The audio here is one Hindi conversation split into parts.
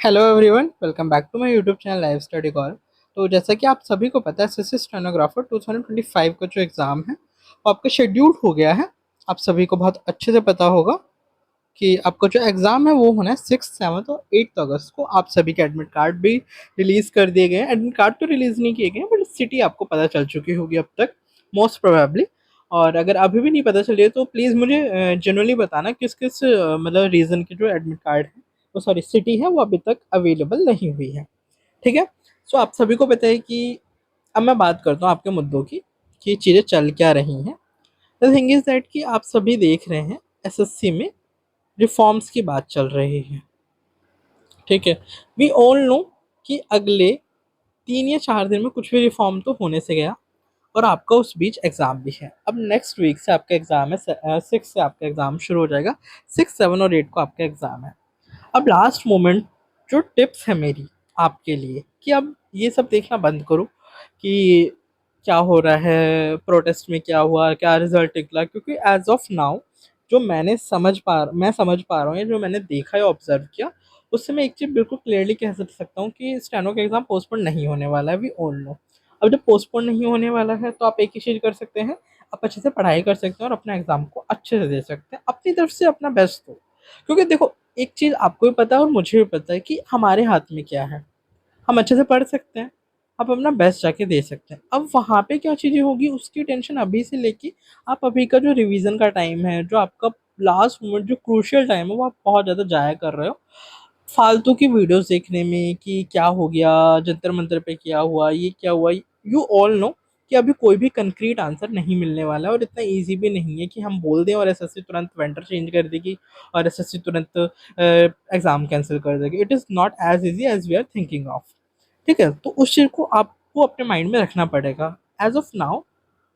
Hello everyone, welcome back to my YouTube channel live study call. तो जैसा कि आप सभी को पता है, एसएससी स्टेनोग्राफर 2025 का जो एग्ज़ाम है वो आपका शेड्यूल्ड हो गया है। आप सभी को बहुत अच्छे से पता होगा कि आपका जो एग्ज़ाम है वो होना है 6, 7 और 8 अगस्त को। आप सभी के एडमिट कार्ड भी रिलीज़ कर दिए गए हैं। एडमिट कार्ड तो रिलीज़ नहीं किए गए हैं, बट सिटी आपको पता चल चुकी होगी अब तक, मोस्ट प्रोबेबली। और अगर अभी भी नहीं पता चली है तो प्लीज़ मुझे जनरली बताना किस किस मतलब रीज़न की जो एडमिट कार्ड है वो, सॉरी, सिटी है, वो अभी तक अवेलेबल नहीं हुई है। ठीक है। सो आप सभी को पता है कि अब मैं बात करता हूँ आपके मुद्दों की कि चीज़ें चल क्या रही हैं। द थिंग इज़ दैट कि आप सभी देख रहे हैं एसएससी में रिफॉर्म्स की बात चल रही है। ठीक है। वी ऑल नो कि अगले 3 या 4 दिन में कुछ भी रिफॉर्म तो होने से गया, और आपका उस बीच एग्ज़ाम भी है। अब नेक्स्ट वीक से आपका एग्ज़ाम है, 6 से आपका एग्ज़ाम शुरू हो जाएगा। 6, 7 और 8 को आपका एग्ज़ाम है। अब लास्ट मोमेंट जो टिप्स है मेरी आपके लिए कि अब ये सब देखना बंद करो कि क्या हो रहा है, प्रोटेस्ट में क्या हुआ, क्या रिजल्ट निकला, क्योंकि एज ऑफ नाउ जो मैं समझ पा रहा हूँ या जो मैंने देखा है, ऑब्जर्व किया, उससे मैं एक चीज़ बिल्कुल क्लियरली कह सकता हूँ कि स्टेनो का एग्ज़ाम पोस्टपोन नहीं होने वाला है। We all know. अब जब पोस्टपोन नहीं होने वाला है तो आप एक ही चीज़ कर सकते हैं, आप अच्छे से पढ़ाई कर सकते हैं और अपना एग्ज़ाम को अच्छे से दे सकते हैं, अपनी तरफ से अपना बेस्ट दो। क्योंकि देखो, एक चीज़ आपको भी पता है और मुझे भी पता है कि हमारे हाथ में क्या है। हम अच्छे से पढ़ सकते हैं, आप अपना बेस्ट जाके दे सकते हैं। अब वहाँ पे क्या चीज़ें होगी उसकी टेंशन अभी से लेके आप अभी का जो रिवीजन का टाइम है, जो आपका लास्ट मोमेंट, जो क्रूशियल टाइम है, वो आप बहुत ज़्यादा जाया कर रहे हो फालतू की वीडियोस देखने में कि क्या हो गया, जंतर मंतर पे क्या हुआ, ये क्या हुआ। यू ऑल नो कि अभी कोई भी कंक्रीट आंसर नहीं मिलने वाला है, और इतना इजी भी नहीं है कि हम बोल दें और एसएससी तुरंत वेंडर चेंज कर देगी और एसएससी तुरंत एग्जाम कैंसिल कर देगी। It is not as easy as we are thinking of. ठीक है। तो उस चीज़ को आपको अपने माइंड में रखना पड़ेगा। As of now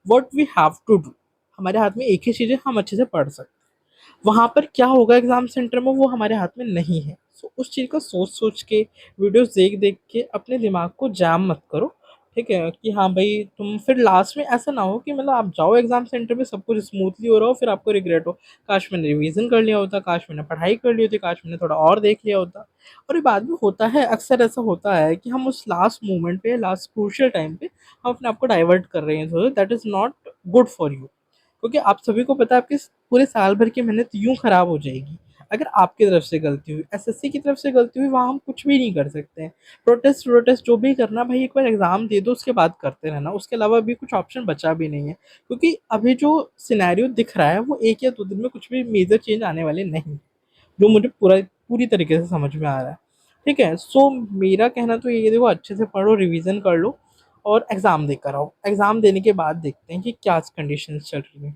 what we have to do, हमारे हाथ में एक ही चीज़ है, हम अच्छे से पढ़ सकते हैं। वहाँ पर क्या होगा एग्जाम सेंटर में वो हमारे हाथ में नहीं है। सो उस चीज़ को सोच सोच के, वीडियोस देख देख के अपने दिमाग को जाम मत करो। ठीक है कि हाँ भाई, तुम फिर लास्ट में ऐसा ना हो कि मतलब आप जाओ एग्जाम सेंटर में, सब कुछ स्मूथली हो रहा हो, फिर आपको रिग्रेट हो, काश मैंने रिवीजन कर लिया होता, काश मैंने पढ़ाई कर ली होती, काश मैंने थोड़ा और देख लिया होता। और ये बाद में होता है, अक्सर ऐसा होता है कि हम उस लास्ट मोमेंट पे, लास्ट क्रूशियल टाइम पे हम अपने आप को डाइवर्ट कर रहे हैं, so that is not good for you. क्योंकि आप सभी को पता है आपकी पूरे साल भर की मेहनत यूं खराब हो जाएगी अगर आपकी तरफ से गलती हुई, एसएससी की तरफ से गलती हुई, वहाँ हम कुछ भी नहीं कर सकते हैं। प्रोटेस्ट प्रोटेस्ट जो भी करना भाई, एक बार एग्जाम दे दो, उसके बाद करते रहना, उसके अलावा अभी कुछ ऑप्शन बचा भी नहीं है। क्योंकि अभी जो सिनेरियो दिख रहा है वो 1 या 2 दिन में कुछ भी मेजर चेंज आने वाले नहीं, जो मुझे पूरी तरीके से समझ में आ रहा है। ठीक है। सो मेरा कहना तो ये, देखो, अच्छे से पढ़ो, रिवीजन कर लो और एग्ज़ाम देकर आओ। एग्ज़ाम देने के बाद देखते हैं कि क्या कंडीशन चल रही है।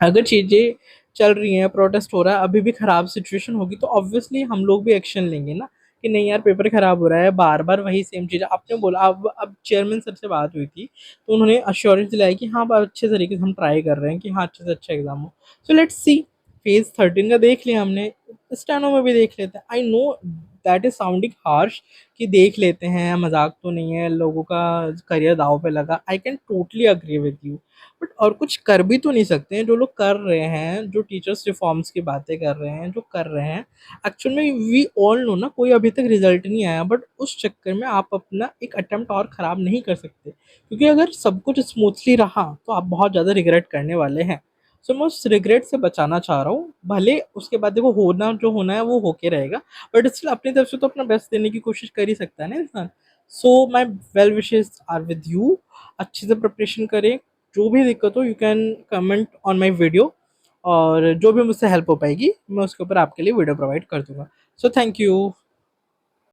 अगर चीज़ें चल रही हैं, प्रोटेस्ट हो रहा है, अभी भी ख़राब सिचुएशन होगी, तो ऑब्वियसली हम लोग भी एक्शन लेंगे ना कि नहीं यार, पेपर ख़राब हो रहा है, बार बार वही सेम चीज़ आपने बोला। अब चेयरमैन सर से बात हुई थी तो उन्होंने अश्योरेंस दिलाई कि हाँ, अब अच्छे तरीके से हम ट्राई कर रहे हैं कि हाँ, अच्छे से अच्छा एग्जाम हो। So let's see. फेज 13 का देख लिया हमने, स्टेनो में भी देख लेते हैं। I know that is sounding harsh कि देख लेते हैं, मजाक तो नहीं है, लोगों का करियर दाव पे लगा। I can totally agree with you, but और कुछ कर भी तो नहीं सकते हैं। जो लोग कर रहे हैं, जो टीचर्स रिफॉर्म्स की बातें कर रहे हैं, जो कर रहे हैं, एक्चुअल में वी ऑल नो ना, कोई अभी तक रिजल्ट नहीं आया, बट उस चक्कर में आप अपना एक अटेम्प्ट और ख़राब नहीं कर सकते, क्योंकि अगर सब कुछ स्मूथली रहा तो आप बहुत ज़्यादा रिग्रेट करने वाले हैं। सो मैं उस रिग्रेट से बचाना चाह रहा हूँ। भले उसके बाद देखो, होना जो होना है वो होके रहेगा, बट स्टिल अपनी तरफ से तो अपना बेस्ट देने की कोशिश कर ही सकता है ना इंसान। So my well wishes are with you. अच्छे से प्रिपरेशन करें। जो भी दिक्कत हो, you can comment on my video, और जो भी मुझसे हेल्प हो पाएगी मैं उसके ऊपर आपके लिए वीडियो प्रोवाइड कर दूंगा। So thank you.